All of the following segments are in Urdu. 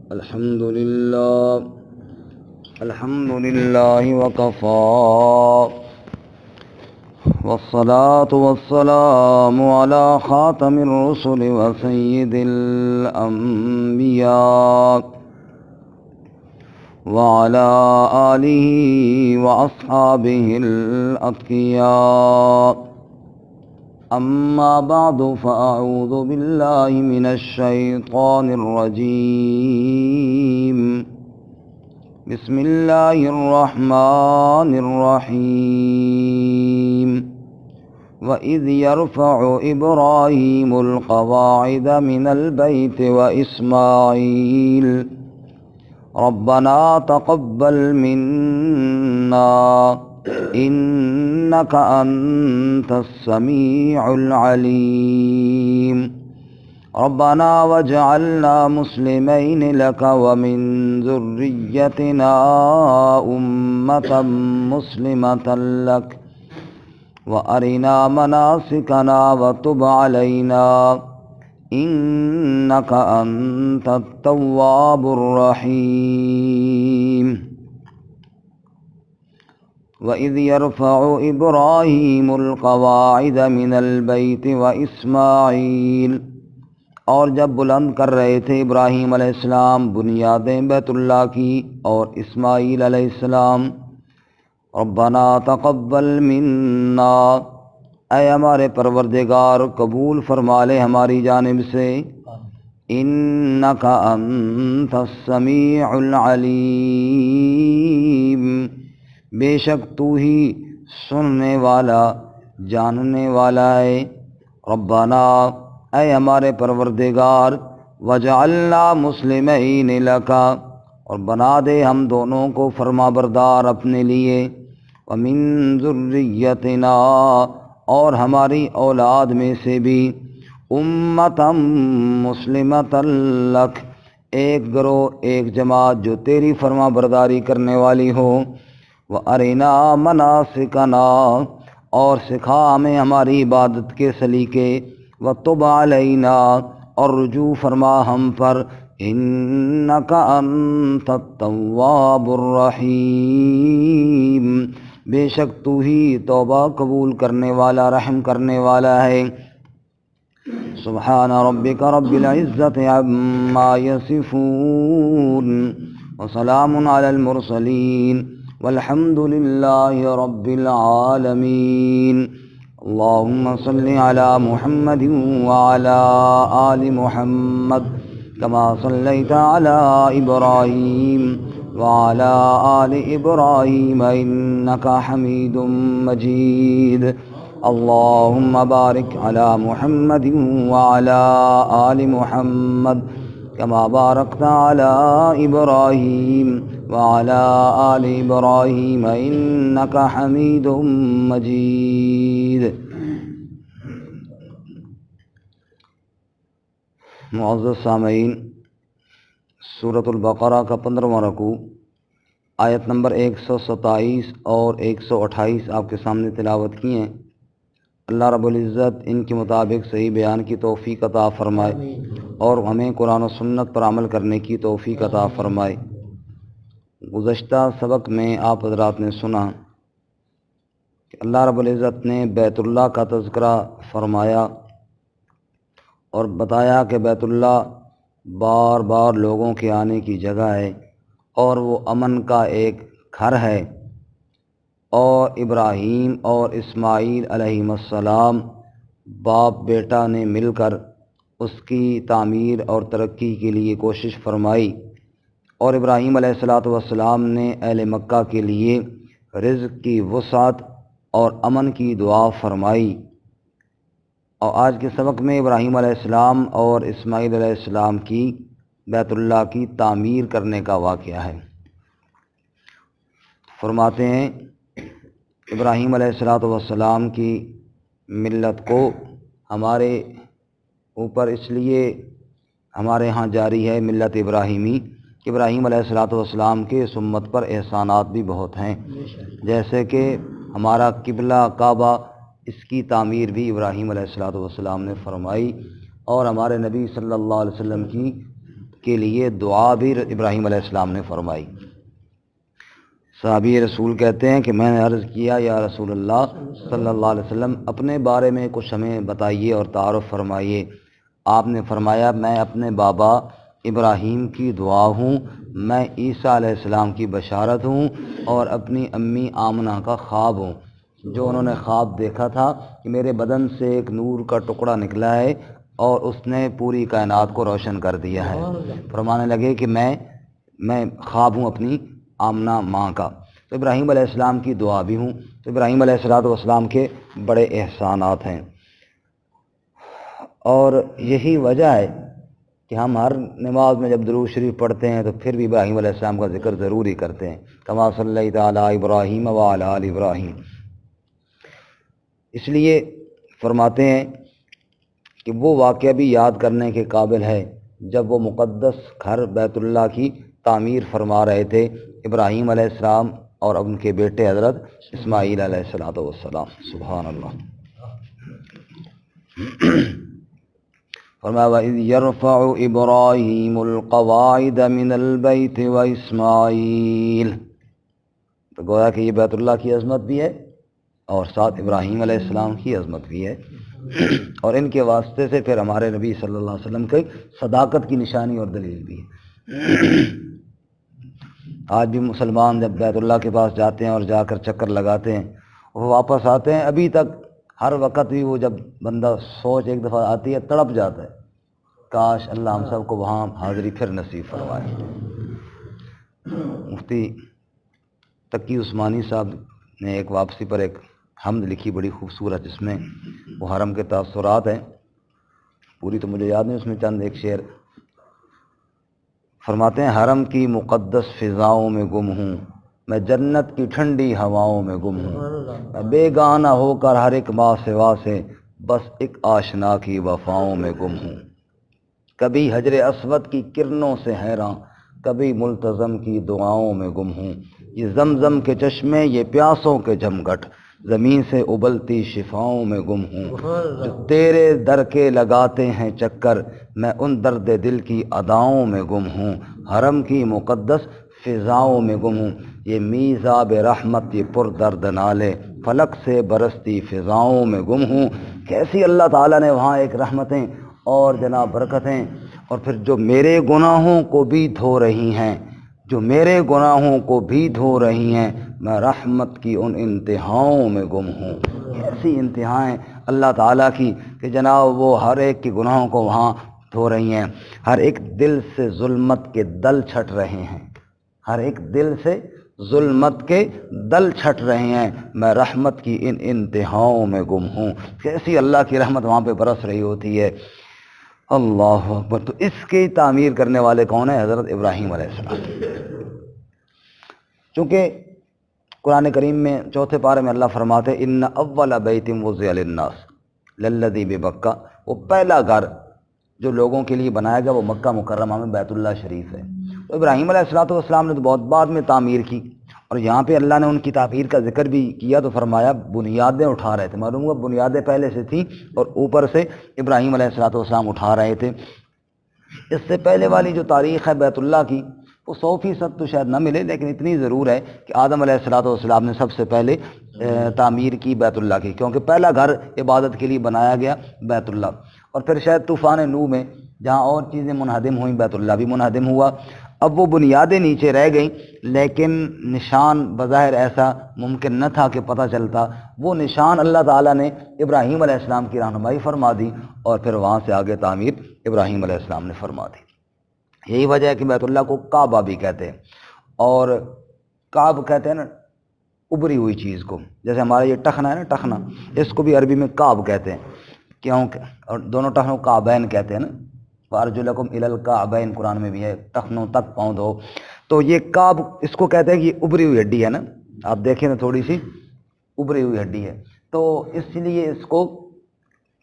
الحمد لله وكفى والصلاة والسلام على خاتم الرسل وسيد الأنبياء وعلى آله وأصحابه الأتقياء. أما بعد فأعوذ بالله من الشيطان الرجيم. بسم الله الرحمن الرحيم. وإذ يرفع إبراهيم القواعد من البيت وإسماعيل ربنا تقبل منا إنك أنت السميع العليم. ربنا واجعلنا مسلمين لك ومن ذريتنا أمة مسلمة لك وأرنا مناسكنا وتب علينا إنك أنت التواب الرحيم. وَإِذْ يَرْفَعُ إِبْرَاهِيمُ الْقَوَاعِدَ مِنَ الْبَيْتِ وَإِسْمَاعِيلُ، اور جب بلند کر رہے تھے ابراہیم علیہ السلام بنیادیں بیت اللہ کی اور اسماعیل علیہ السلام. ربنا تقبل منا، اے ہمارے پروردگار قبول فرما لے ہماری جانب سے. انک انت السمیع العلیم، بے شک تو ہی سننے والا جاننے والا ہے. ربنا، اے ہمارے پروردگار، وجعلنا مسلمین لک، اور بنا دے ہم دونوں کو فرما بردار اپنے لیے. ومن ذریتنا، اور ہماری اولاد میں سے بھی. امتا مسلمتا لک، ایک گروہ ایک جماعت جو تیری فرما برداری کرنے والی ہو. وَأَرِنَا مَنَاسِكَنَا، اور سکھا ہمیں ہماری عبادت کے سلیقے. وَتُبْ عَلَيْنَا، اور رجوع فرما ہم پر. إِنَّكَ أَنْتَ التَّوَّابُ الرَّحِيمُ، بے شک تو ہی توبہ قبول کرنے والا رحم کرنے والا ہے. سبحان ربک رب العزت عما یصفون وسلام علی المرسلین والحمد للہ رب العالمین. اللہم صل علی محمد وعلی آل محمد کما صلیت علی ابراہیم وعلی آل ابراہیم انک حمید مجید. اللہم بارک علی محمد وعلی آل محمد کما بارکت علی ابراہیم وعلی آل ابراہیم انک حمید مجید. معزز سامعین، سورۃ البقرہ کا 15واں رکوع آیت نمبر 127 اور 128 آپ کے سامنے تلاوت کی ہیں. اللہ رب العزت ان کے مطابق صحیح بیان کی توفیق عطا فرمائے اور ہمیں قرآن و سنت پر عمل کرنے کی توفیق عطا فرمائے. گزشتہ سبق میں آپ حضرات نے سنا کہ اللہ رب العزت نے بیت اللہ کا تذکرہ فرمایا اور بتایا کہ بیت اللہ بار بار لوگوں کے آنے کی جگہ ہے اور وہ امن کا ایک گھر ہے. اور ابراہیم اور اسماعیل علیہم السلام باپ بیٹا نے مل کر اس کی تعمیر اور ترقی کے لیے کوشش فرمائی، اور ابراہیم علیہ السلام نے اہل مکہ کے لیے رزق کی وسعت اور امن کی دعا فرمائی. اور آج کے سبق میں ابراہیم علیہ السلام اور اسماعیل علیہ السلام کی بیت اللہ کی تعمیر کرنے کا واقعہ ہے. فرماتے ہیں ابراہیم علیہ السلام کی ملت کو ہمارے اوپر اس لیے ہمارے ہاں جاری ہے ملت ابراہیمی کہ ابراہیم علیہ السلام کے اس امت پر احسانات بھی بہت ہیں، جیسے کہ ہمارا قبلہ کعبہ، اس کی تعمیر بھی ابراہیم علیہ السلام نے فرمائی، اور ہمارے نبی صلی اللہ علیہ وسلم کی کے لیے دعا بھی ابراہیم علیہ السلام نے فرمائی۔ صحابی رسول کہتے ہیں کہ میں نے عرض کیا یا رسول اللہ صلی اللہ علیہ وسلم اپنے بارے میں کچھ ہمیں بتائیے اور تعارف فرمائیے۔ آپ نے فرمایا میں اپنے بابا ابراہیم کی دعا ہوں، میں عیسیٰ علیہ السلام کی بشارت ہوں، اور اپنی امی آمنہ کا خواب ہوں، جو انہوں نے خواب دیکھا تھا کہ میرے بدن سے ایک نور کا ٹکڑا نکلا ہے اور اس نے پوری کائنات کو روشن کر دیا ہے۔ فرمانے لگے کہ میں خواب ہوں اپنی آمنہ ماں کا، تو ابراہیم علیہ السلام کی دعا بھی ہوں۔ تو ابراہیم علیہ السلام کے بڑے احسانات ہیں، اور یہی وجہ ہے کہ ہم ہر نماز میں جب درود شریف پڑھتے ہیں تو پھر بھی ابراہیم علیہ السلام کا ذکر ضروری کرتے ہیں، کما صلی تعالی ابراہیم وعلی آل ابراہیم۔ اس لیے فرماتے ہیں کہ وہ واقعہ بھی یاد کرنے کے قابل ہے جب وہ مقدس گھر بیت اللہ کی تعمیر فرما رہے تھے، ابراہیم علیہ السلام اور ان کے بیٹے حضرت اسماعیل علیہ السلام۔ سبحان اللہ۔ فرمایا وَإِذْ يَرْفَعُ إِبْرَاهِيمُ الْقَوَاعِدَ مِنَ الْبَيْتِ وَإِسْمَاعِيلُ، تو گویا کہ یہ بیت اللہ کی عظمت بھی ہے اور ساتھ ابراہیم علیہ السلام کی عظمت بھی ہے، اور ان کے واسطے سے پھر ہمارے نبی صلی اللہ علیہ وسلم کی صداقت کی نشانی اور دلیل بھی ہے۔ آج بھی مسلمان جب بیت اللہ کے پاس جاتے ہیں اور جا کر چکر لگاتے ہیں، وہ واپس آتے ہیں، ابھی تک ہر وقت بھی وہ جب بندہ سوچ ایک دفعہ آتی ہے تڑپ جاتا ہے، کاش اللہ ہم سب کو وہاں حاضری پھر نصیب فرمائے۔ مفتی تقی عثمانی صاحب نے ایک واپسی پر ایک حمد لکھی بڑی خوبصورت، جس میں وہ حرم کے تاثرات ہیں، پوری تو مجھے یاد نہیں، اس میں چند ایک شعر فرماتے ہیں: حرم کی مقدس فضاؤں میں گم ہوں، میں جنت کی ٹھنڈی ہواؤں میں گم ہوں، میں بیگانہ ہو کر ہر ایک ماں سوا سے بس ایک آشنا کی وفاؤں میں گم ہوں، کبھی حجر اسود کی کرنوں سے حیراں، کبھی ملتزم کی دعاؤں میں گم ہوں، یہ زمزم کے چشمے، یہ پیاسوں کے جمگھٹ، زمین سے ابلتی شفاؤں میں گم ہوں، جو تیرے در کے لگاتے ہیں چکر، میں ان درد دل کی اداؤں میں گم ہوں، حرم کی مقدس فضاؤں میں گم ہوں، یہ میزاب رحمت، یہ پر درد نالے، فلک سے برستی فضاؤں میں گم ہوں۔ کیسی اللہ تعالیٰ نے وہاں ایک رحمتیں اور جناب برکتیں، اور پھر جو میرے گناہوں کو بھی دھو رہی ہیں، جو میرے گناہوں کو بھی دھو رہی ہیں، میں رحمت کی ان انتہاؤں میں گم ہوں۔ ایسی انتہائیں اللہ تعالیٰ کی کہ جناب وہ ہر ایک کے گناہوں کو وہاں دھو رہی ہیں، ہر ایک دل سے ظلمت کے دل چھٹ رہے ہیں، ہر ایک دل سے ظلمت کے دل چھٹ رہے ہیں، میں رحمت کی ان انتہاؤں میں گم ہوں۔ کیسی اللہ کی رحمت وہاں پہ برس رہی ہوتی ہے، اللہ اکبر۔ تو اس کی تعمیر کرنے والے کون ہیں؟ حضرت ابراہیم علیہ السلام۔ چونکہ قرآن کریم میں چوتھے پارے میں اللہ فرماتے ہیں ان اول بیت وضع للناس للذی ببکہ، وہ پہلا گھر جو لوگوں کے لیے بنایا گیا وہ مکہ مکرمہ میں بیت اللہ شریف ہے۔ تو ابراہیم علیہ السلام نے تو بہت بعد میں تعمیر کی، اور یہاں پہ اللہ نے ان کی تعمیر کا ذکر بھی کیا تو فرمایا بنیادیں اٹھا رہے تھے، معلوم ہوا بنیادیں پہلے سے تھیں اور اوپر سے ابراہیم علیہ السلام اٹھا رہے تھے۔ اس سے پہلے والی جو تاریخ ہے بیت اللہ کی وہ 100% تو شاید نہ ملے، لیکن اتنی ضرور ہے کہ آدم علیہ السلام نے سب سے پہلے تعمیر کی بیت اللہ کی، کیونکہ پہلا گھر عبادت کے لیے بنایا گیا بیت اللہ، اور پھر شاید طوفان نوح میں جہاں اور چیزیں منہدم ہوئیں بیت اللہ بھی منہدم ہوا۔ اب وہ بنیادیں نیچے رہ گئیں، لیکن نشان بظاہر ایسا ممکن نہ تھا کہ پتہ چلتا، وہ نشان اللہ تعالیٰ نے ابراہیم علیہ السلام کی رہنمائی فرما دی، اور پھر وہاں سے آگے تعمیر ابراہیم علیہ السلام نے فرما دی۔ یہی وجہ ہے کہ بیت اللہ کو کعبہ بھی کہتے ہیں، اور کعب کہتے ہیں نا ابری ہوئی چیز کو، جیسے ہمارا یہ ٹخنا ہے نا، ٹخنا، اس کو بھی عربی میں کعب کہتے ہیں، کیونکہ اور دونوں ٹخنوں کعبین کہتے ہیں نا، وَأَرْجُلَكُمْ إِلَى الْكَعْبَيْن قرآن میں بھی ہے، ٹخنوں تک پاؤں دھو، تو یہ کعب اس کو کہتے ہیں کہ یہ ابری ہوئی ہڈی ہے نا، آپ دیکھیں نا تھوڑی سی ابری ہوئی ہڈی ہے، تو اس لیے اس کو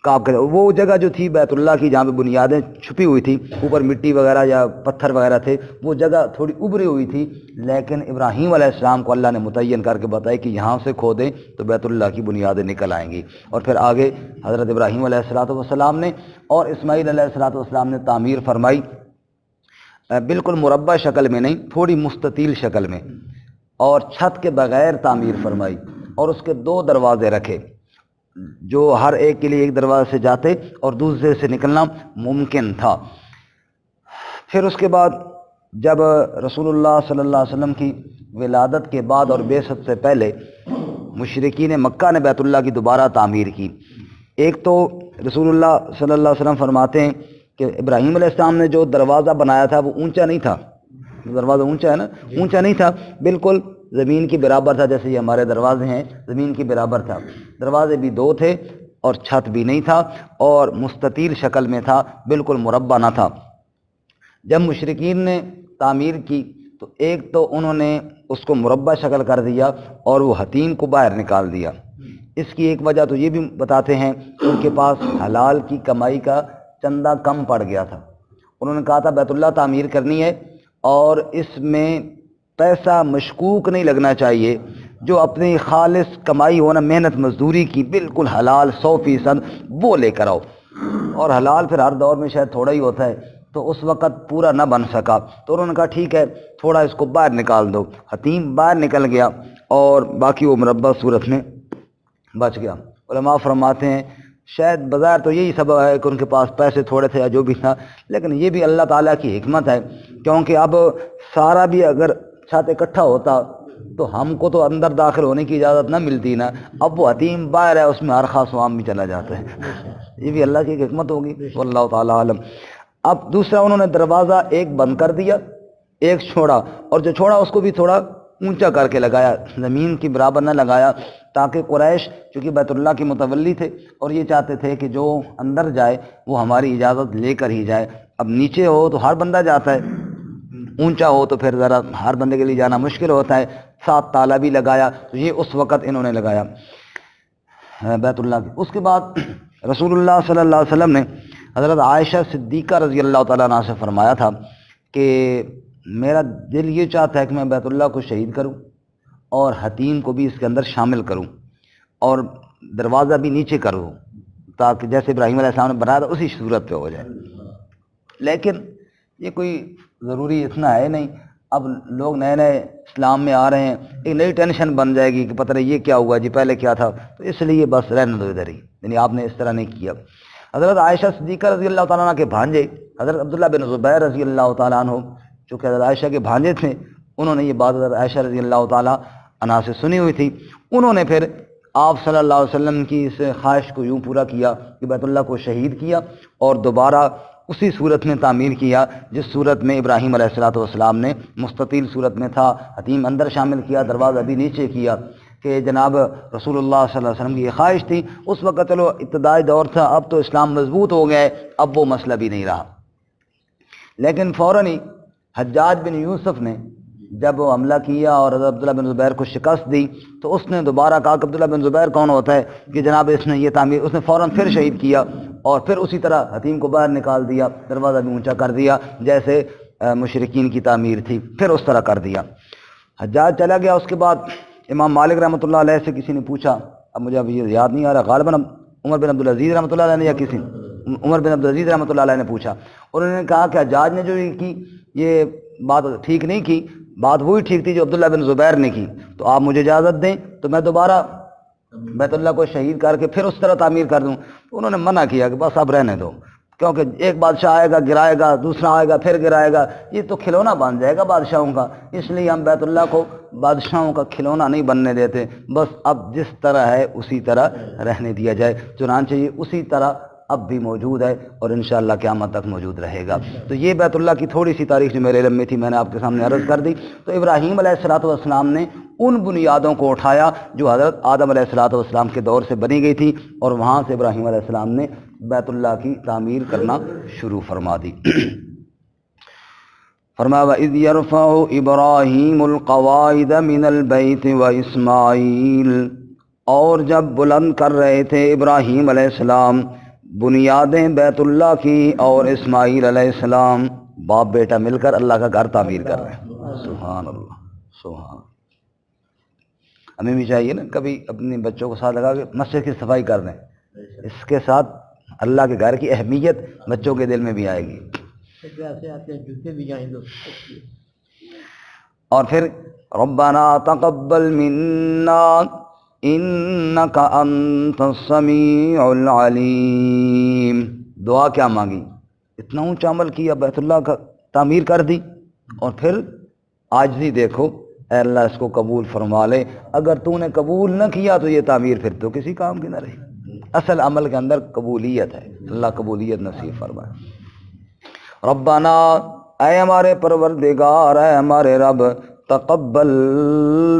کعب کہتے ہیں۔ وہ جگہ جو تھی بیت اللہ کی جہاں پہ بنیادیں چھپی ہوئی تھی، اوپر مٹی وغیرہ یا پتھر وغیرہ تھے، وہ جگہ تھوڑی ابری ہوئی تھی، لیکن ابراہیم علیہ السلام کو اللہ نے متعین کر کے بتایا کہ یہاں سے کھودیں تو بیت اللہ کی بنیادیں نکل آئیں گی، اور پھر آگے حضرت ابراہیم علیہ السلام نے اور اسماعیل علیہ السلام نے تعمیر فرمائی۔ بالکل مربع شکل میں نہیں، تھوڑی مستطیل شکل میں، اور چھت کے بغیر تعمیر فرمائی، اور اس کے 2 دروازے رکھے جو ہر ایک کے لیے ایک دروازے سے جاتے اور دوسرے سے نکلنا ممکن تھا۔ پھر اس کے بعد جب رسول اللہ صلی اللہ علیہ وسلم کی ولادت کے بعد اور بعثت سے پہلے مشرکین مکہ نے بیت اللہ کی دوبارہ تعمیر کی۔ ایک تو رسول اللہ صلی اللہ علیہ وسلم فرماتے ہیں کہ ابراہیم علیہ السلام نے جو دروازہ بنایا تھا وہ اونچا نہیں تھا، دروازہ اونچا ہے نا، اونچا نہیں تھا، بالکل زمین کی برابر تھا، جیسے یہ ہمارے دروازے ہیں زمین کی برابر تھا۔ دروازے بھی 2 تھے اور چھت بھی نہیں تھا اور مستطیل شکل میں تھا، بالکل مربع نہ تھا۔ جب مشرکین نے تعمیر کی تو ایک تو انہوں نے اس کو مربع شکل کر دیا اور وہ حتیم کو باہر نکال دیا۔ اس کی ایک وجہ تو یہ بھی بتاتے ہیں کہ ان کے پاس حلال کی کمائی کا چندہ کم پڑ گیا تھا۔ انہوں نے کہا تھا بیت اللہ تعمیر کرنی ہے اور اس میں پیسہ مشکوک نہیں لگنا چاہیے، جو اپنی خالص کمائی ہونا محنت مزدوری کی بالکل حلال 100% وہ لے کر آؤ، اور حلال پھر ہر دور میں شاید تھوڑا ہی ہوتا ہے، تو اس وقت پورا نہ بن سکا، تو انہوں نے کہا ٹھیک ہے تھوڑا اس کو باہر نکال دو۔ حتیم باہر نکل گیا اور باقی وہ مربع صورت میں بچ گیا۔ علماء فرماتے ہیں شاید بظاہر تو یہی سبب ہے کہ ان کے پاس پیسے تھوڑے تھے یا جو بھی تھا، لیکن یہ بھی اللہ تعالیٰ کی حکمت ہے، کیونکہ اب سارا بھی اگر چھت اکٹھا ہوتا تو ہم کو تو اندر داخل ہونے کی اجازت نہ ملتی نا، اب وہ حتیم باہر ہے، اس میں ہر خاص عام بھی چلا جاتا ہے، یہ بھی اللہ کی ایک حکمت ہوگی، واللہ تعالیٰ عالم۔ اب دوسرا انہوں نے دروازہ ایک بند کر دیا، ایک چھوڑا، اور جو چھوڑا اس کو بھی تھوڑا اونچا کر کے لگایا، زمین کی برابر نہ لگایا، تاکہ قریش چونکہ بیت اللہ کے متولی تھے اور یہ چاہتے تھے کہ جو اندر جائے وہ ہماری اجازت لے کر ہی جائے۔ اب نیچے ہو تو ہر بندہ جاتا ہے، اونچا ہو تو پھر ذرا ہر بندے کے لیے جانا مشکل ہوتا ہے، 7 تالا بھی لگایا، تو یہ اس وقت انہوں نے لگایا بیت اللہ کی۔ اس کے بعد رسول اللہ صلی اللہ علیہ وسلم نے حضرت عائشہ صدیقہ رضی اللہ تعالیٰ عنہ سے فرمایا تھا کہ میرا دل یہ چاہتا ہے کہ میں بیت اللہ کو شہید کروں اور حتیم کو بھی اس کے اندر شامل کروں اور دروازہ بھی نیچے کروں، تاکہ جیسے ابراہیم علیہ السلام نے بنایا تھا اسی صورت پہ ہو جائے۔ لیکن یہ کوئی ضروری اتنا ہے نہیں، اب لوگ نئے نئے اسلام میں آ رہے ہیں، ایک نئی ٹینشن بن جائے گی کہ پتہ نہیں یہ کیا ہوا جی، پہلے کیا تھا، تو اس لیے بس رہنے دو ادھر ہی، یعنی آپ نے اس طرح نہیں کیا۔ حضرت عائشہ صدیقہ رضی اللہ تعالیٰ عنہ کے بھانجے حضرت عبداللہ بن زبیر رضی اللہ تعالیٰ عنہ، چونکہ حضرت عائشہ کے بھانجے تھے، انہوں نے یہ بات حضرت عائشہ رضی اللہ تعالیٰ عنہ سے سنی ہوئی تھی، انہوں نے پھر آپ صلی اللہ علیہ وسلم کی اس خواہش کو یوں پورا کیا کہ بیت اللہ کو شہید کیا اور دوبارہ اسی صورت میں تعمیر کیا جس صورت میں ابراہیم علیہ السلام نے مستطیل صورت میں تھا، حتیم اندر شامل کیا، دروازہ بھی نیچے کیا، کہ جناب رسول اللہ صلی اللہ علیہ وسلم کی یہ خواہش تھی۔ اس وقت چلو ابتدائی دور تھا، اب تو اسلام مضبوط ہو گیا ہے، اب وہ مسئلہ بھی نہیں رہا، لیکن فوراً ہی حجاج بن یوسف نے جب وہ حملہ کیا اور حضرت عبداللہ بن زبیر کو شکست دی تو اس نے دوبارہ کہا کہ عبداللہ بن زبیر کون ہوتا ہے کہ جناب اس نے یہ تعمیر، اس نے فوراً پھر شہید کیا اور پھر اسی طرح حتیم کو باہر نکال دیا، دروازہ بھی اونچا کر دیا جیسے مشرکین کی تعمیر تھی، پھر اس طرح کر دیا۔ حجاج چلا گیا۔ اس کے بعد امام مالک رحمۃ اللہ علیہ سے کسی نے پوچھا، اب مجھے اب یہ یاد نہیں آ رہا، غالباً عمر بن عبدالعزیز رحمۃ اللہ علیہ نے یا کسی عمر بن عبدالعزیز رحمۃ اللہ علیہ نے پوچھا، انہوں نے کہا کہ حجاج نے جو یہ کی یہ بات ٹھیک نہیں کی، بات وہی ٹھیک تھی جو عبداللہ بن زبیر نے کی، تو آپ مجھے اجازت دیں تو میں دوبارہ بیت اللہ کو شہید کر کے پھر اس طرح تعمیر کر دوں۔ انہوں نے منع کیا کہ بس اب رہنے دو، کیونکہ ایک بادشاہ آئے گا گرائے گا، دوسرا آئے گا پھر گرائے گا، یہ تو کھلونا بن جائے گا بادشاہوں کا، اس لیے ہم بیت اللہ کو بادشاہوں کا کھلونا نہیں بننے دیتے، بس اب جس طرح ہے اسی طرح رہنے دیا جائے۔ چنانچہ یہ اسی طرح اب بھی موجود ہے اور انشاءاللہ قیامت تک موجود رہے گا۔ تو یہ بیت اللہ کی تھوڑی سی تاریخ جو میرے علم میں تھی میں نے آپ کے سامنے عرض کر دی۔ تو ابراہیم علیہ السلام نے ان بنیادوں کو اٹھایا جو حضرت آدم علیہ السلام کے دور سے بنی گئی تھی اور وہاں سے ابراہیم علیہ السلام نے بیت اللہ کی تعمیر کرنا شروع فرما دی۔ فرمایا وَإِذْ يَرْفَعُ إِبْرَاهِيمُ الْقَوَاعِدَ مِنَ الْبَيْتِ وَإِسْمَاعِيلُ، اور جب بلند کر رہے تھے ابراہیم علیہ السلام بنیادیں بیت اللہ کی اور اسماعیل علیہ السلام باپ بیٹا مل کر اللہ کا گھر تعمیر کر رہے ہیں۔ سبحان اللہ، سبحان۔ ہمیں بھی چاہیے نا کبھی اپنے بچوں کو ساتھ لگا کے مسجد کی صفائی کر دیں، اس کے ساتھ اللہ کے گھر کی اہمیت بچوں کے دل میں بھی آئے گی۔ ایسے آتے ہیں جوتے بھی جائیں لوگ. اور پھر ربنا تقبل منا انک انت السمیع العلیم. دعا کیا مانگی؟ اتنا اونچا عمل کیا، بیت اللہ کا تعمیر کر دی، اور پھر عاجزی دیکھو، اے اللہ اس کو قبول فرما لے. اگر تو نے قبول نہ کیا تو یہ تعمیر پھر تو کسی کام کی نہ رہی. اصل عمل کے اندر قبولیت ہے، اللہ قبولیت نصیب فرمائے. ربنا، اے ہمارے پروردگار، اے ہمارے رب، تقبل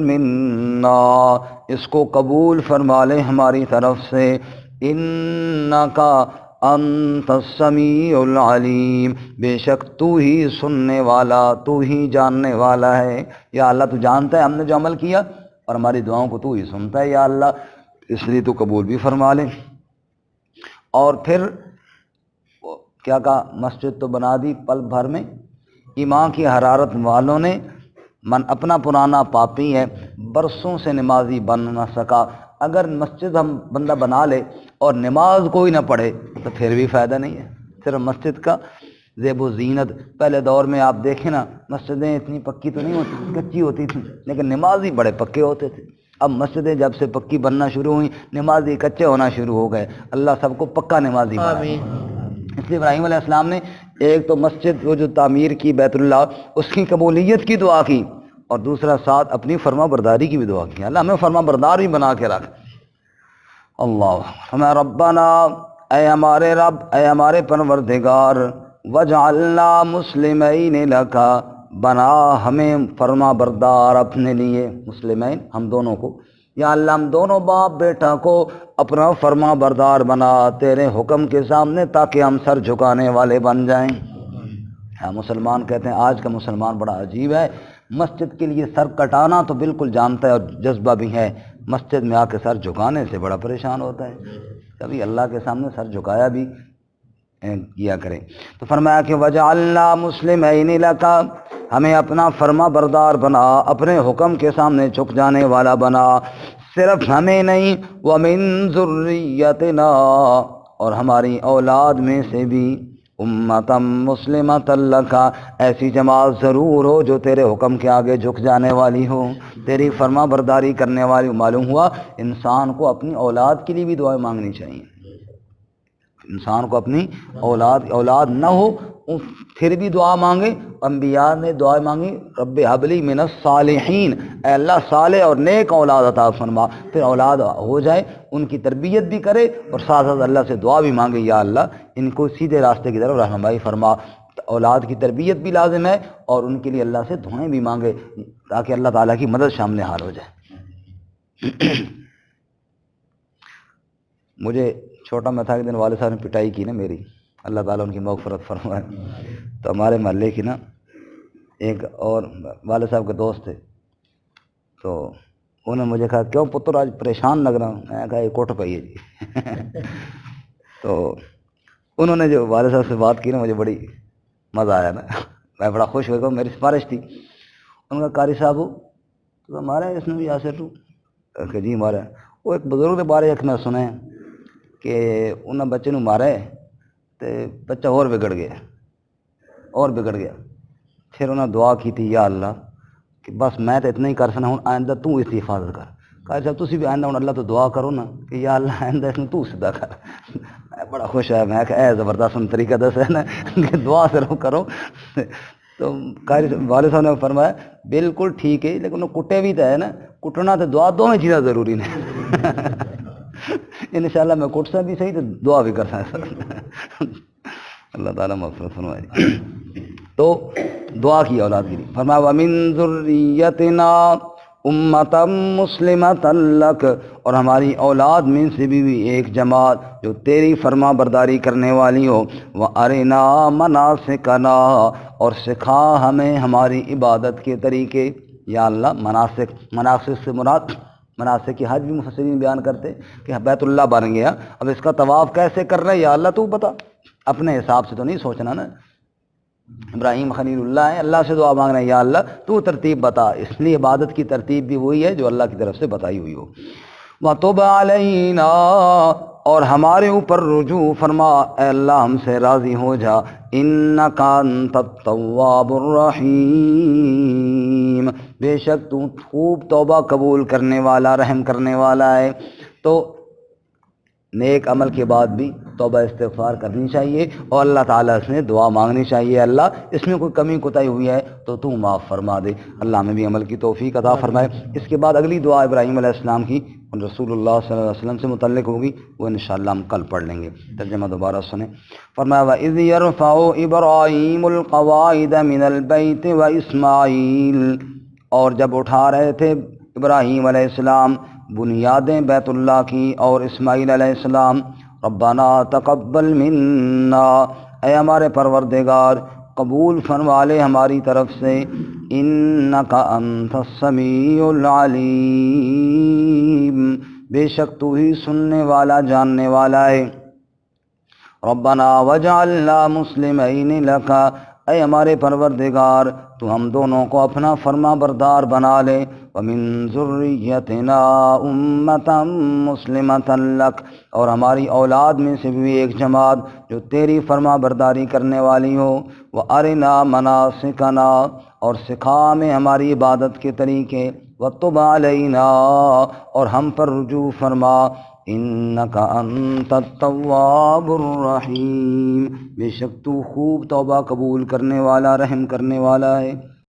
منا، اس کو قبول فرما لے ہماری طرف سے. انکا انت السمیع العلیم، بے شک تو ہی سننے والا، تو ہی جاننے والا ہے. یا اللہ تو جانتا ہے ہم نے جو عمل کیا، اور ہماری دعاؤں کو تو ہی سنتا ہے یا اللہ، اس لیے تو قبول بھی فرما لے. اور پھر کیا کہا؟ مسجد تو بنا دی پل بھر میں. ایمان کی حرارت والوں نے، من اپنا پرانا پاپی ہے، برسوں سے نمازی بن نہ سکا. اگر مسجد ہم بندہ بنا لے اور نماز کوئی نہ پڑھے تو پھر بھی فائدہ نہیں ہے. صرف مسجد کا زیب و زینت. پہلے دور میں آپ دیکھیں نا، مسجدیں اتنی پکی تو نہیں ہوتی، کچی ہوتی تھیں، لیکن نمازی بڑے پکے ہوتے تھے. اب مسجدیں جب سے پکی بننا شروع ہوئیں، نمازی کچے ہونا شروع ہو گئے. اللہ سب کو پکا نمازی بنائے. اس لیے ابراہیم علیہ السلام نے ایک تو مسجد وہ جو تعمیر کی بیت اللہ، اس کی قبولیت کی دعا کی، اور دوسرا ساتھ اپنی فرما برداری کی بھی دعا کی. اللہ ہمیں فرما بردار بھی بنا کے رکھ. اللہ ہمیں ربنا، اے ہمارے رب، اے ہمارے پروردگار، وجعلنا مسلمین لک، بنا ہمیں فرما بردار اپنے لیے. مسلمین ہم دونوں کو، یا اللہ ہم دونوں باپ بیٹا کو اپنا فرما بردار بنا تیرے حکم کے سامنے، تاکہ ہم سر جھکانے والے بن جائیں. ہاں، مسلمان کہتے ہیں، آج کا مسلمان بڑا عجیب ہے. مسجد کے لیے سر کٹانا تو بالکل جانتا ہے اور جذبہ بھی ہے، مسجد میں آ کے سر جھکانے سے بڑا پریشان ہوتا ہے. کبھی اللہ کے سامنے سر جھکایا بھی کیا کرے. تو فرمایا کہ وجعلنا مسلمین لک، ہمیں اپنا فرما بردار بنا، اپنے حکم کے سامنے جھک جانے والا بنا. صرف ہمیں نہیں، ومن ذریتنا، اور ہماری اولاد میں سے بھی، امتم مسلمۃ لک، ایسی جماعت ضرور ہو جو تیرے حکم کے آگے جھک جانے والی ہو، تیری فرما برداری کرنے والی. معلوم ہوا انسان کو اپنی اولاد کے لیے بھی دعائیں مانگنی چاہیے. انسان کو اپنی اولاد نہ ہو پھر بھی دعا مانگے. انبیاء نے دعا مانگی، رب ہب لی من الصالحین، اے اللہ صالح اور نیک اولاد عطا فرما. پھر اولاد ہو جائے ان کی تربیت بھی کرے، اور ساتھ ساتھ اللہ سے دعا بھی مانگے، یا اللہ ان کو سیدھے راستے کی طرف رہنمائی فرما. اولاد کی تربیت بھی لازم ہے، اور ان کے لیے اللہ سے دعائیں بھی مانگے، تاکہ اللہ تعالیٰ کی مدد شامل حال ہو جائے. مجھے چھوٹا میں تھا، ایک دن والد صاحب نے پٹائی کی نا میری، اللہ تعالیٰ ان کی مغفرت فرمائے. تو ہمارے محلے کی نا ایک اور والد صاحب کے دوست تھے، تو انہوں نے مجھے کہا، کیوں پتر آج پریشان لگ رہا ہوں؟ میں نے کہا یہ کوٹ پئی ہے جی. تو انہوں نے جو والد صاحب سے بات کی نا، مجھے بڑی مزہ آیا نا، میں بڑا خوش ہو گیا. میری سفارش تھی. انہوں نے کہا، قاری صاحب تو ہمارے اس نے بھی یاسر ٹو کہ جی ہمارا وہ ایک بزرگ کے بارے ایک میں سنے کہ انہیں بچے نو مارا ہے تو بچہ اور بگڑ گیا. پھر انہیں دعا کی تھی، یا اللہ کہ بس میں تو اتنا ہی کر سکنا ہوں، آئندہ تو اس کی حفاظت کر. قاری صاحب تسی بھی آئندہ ہوں اللہ تو دعا کرو نا کہ یا اللہ آئندہ اس نے تو سدھا کر. میں بڑا خوش ہے، میں کہ اے زبردست طریقہ دس ہے نا کہ دعا صرف کرو. تو قاری والد صاحب نے فرمایا بالکل ٹھیک ہے، لیکن وہ کٹے بھی تو ہے نا، کٹنا تو دعا دونوں چیزیں ضروری نے. انشاءاللہ میں کٹ سا بھی صحیح تو دعا بھی کر سکتا. اللہ تعالیٰ مغفرت فرمائے. تو دعا کی اولاد کی. فرمایا وَمِن ذُرِّيَّتِنَا اُمَّةً مُسْلِمَةً لَكَ، اور ہماری اولاد میں سے بھی ایک جماعت جو تیری فرما برداری کرنے والی ہو. وَأَرِنَا مَنَاسِكَنَا، اور سکھا ہمیں ہماری عبادت کے طریقے. یا اللہ مناسک سے مراد مناسک کی حج بھی مفسرین بیان کرتے کہ بیت اللہ بن گیا، اب اس کا طواف کیسے کر رہے ہیں یا اللہ تو بتا. اپنے حساب سے تو نہیں سوچنا نا. ابراہیم خلیل اللہ ہے، اللہ سے دعا مانگ رہے ہیں، یا اللہ تو ترتیب بتا. اس لیے عبادت کی ترتیب بھی وہی ہے جو اللہ کی طرف سے بتائی ہوئی ہو. وَتُبْ عَلَيْنَا اور ہمارے اوپر رجوع فرما، اے اللہ ہم سے راضی ہو جا، اِنَّكَ أَنْتَ التَّوَّابُ الرَّحِيمُ بے شک تو خوب توبہ قبول کرنے والا، رحم کرنے والا ہے۔ تو نیک عمل کے بعد بھی توبہ استغفار کرنی چاہیے اور اللہ تعالیٰ سے دعا مانگنی چاہیے، اللہ اس میں کوئی کمی کوتاہی ہوئی ہے تو تو معاف فرما دے، اللہ ہمیں بھی عمل کی توفیق عطا فرمائے۔ اس کے بعد اگلی دعا ابراہیم علیہ السلام کی رسول اللہ صلی اللہ علیہ وسلم سے متعلق ہوگی، وہ انشاءاللہ ہم کل پڑھ لیں گے۔ ترجمہ دوبارہ سنیں۔ فرمایا وَإِذْ يَرْفَعُ إِبْرَاهِيمُ الْقَوَاعِدَ مِنَ الْبَيْتِ وَإِسْمَاعِيلُ اور جب اٹھا رہے تھے ابراہیم علیہ السلام بنیادیں بیت اللہ کی اور اسماعیل علیہ السلام، ربنا تقبل منا اے ہمارے پروردگار قبول فرما لے ہماری طرف سے، انک انت السمیع العلیم بے شک تو ہی سننے والا جاننے والا ہے، ربنا وجعلنا مسلمین لک اے ہمارے پروردگار تو ہم دونوں کو اپنا فرما بردار بنا لے، ومن ذریتنا امتا مسلمتا لک اور ہماری اولاد میں سے بھی ایک جماعت جو تیری فرما برداری کرنے والی ہو، وارنا مناسکنا اور سکھا ہمیں ہماری عبادت کے طریقے، وتب علینا اور ہم پر رجوع فرما، انک انت التواب الرحیم بے شک تو خوب توبہ قبول کرنے والا، رحم کرنے والا ہے۔